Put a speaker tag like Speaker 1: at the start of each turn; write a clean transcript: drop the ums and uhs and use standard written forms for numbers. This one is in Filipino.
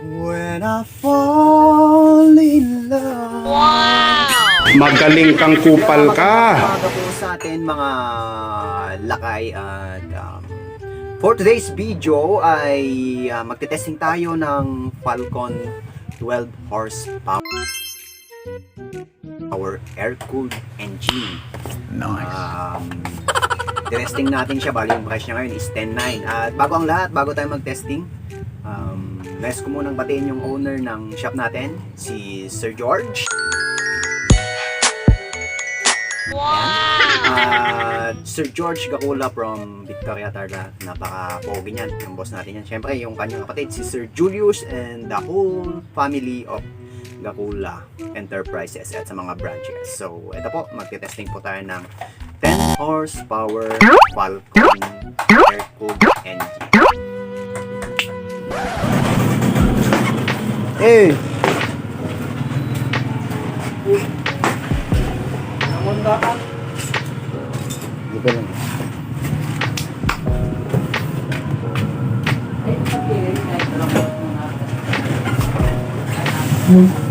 Speaker 1: When I fall in love.
Speaker 2: Wow!
Speaker 3: Magaling kang kupal ka.
Speaker 1: Magandang po sa atin mga lakay at for today's video ay magte-testing tayo ng Falcon 12 horsepower air-cooled engine.
Speaker 3: Nice.
Speaker 1: Testing natin siya, bali yung price niya ngayon is 10.9. At bago ang lahat, bago tayo mag-testing, nais ko munang batiin yung owner ng shop natin, si Sir George.
Speaker 2: Wow!
Speaker 1: Sir George Gakula from Victoria, Tarlac. Napaka-pogi niyan, yung boss natin yan. Siyempre, yung kanyang kapatid, si Sir Julius and the whole family of Gakula Enterprises at sa mga branches. So, ito po, magte-testing po tayo ng 10 horsepower Falcon air-cooled engine. Eh! Dito lang.
Speaker 4: Hmm.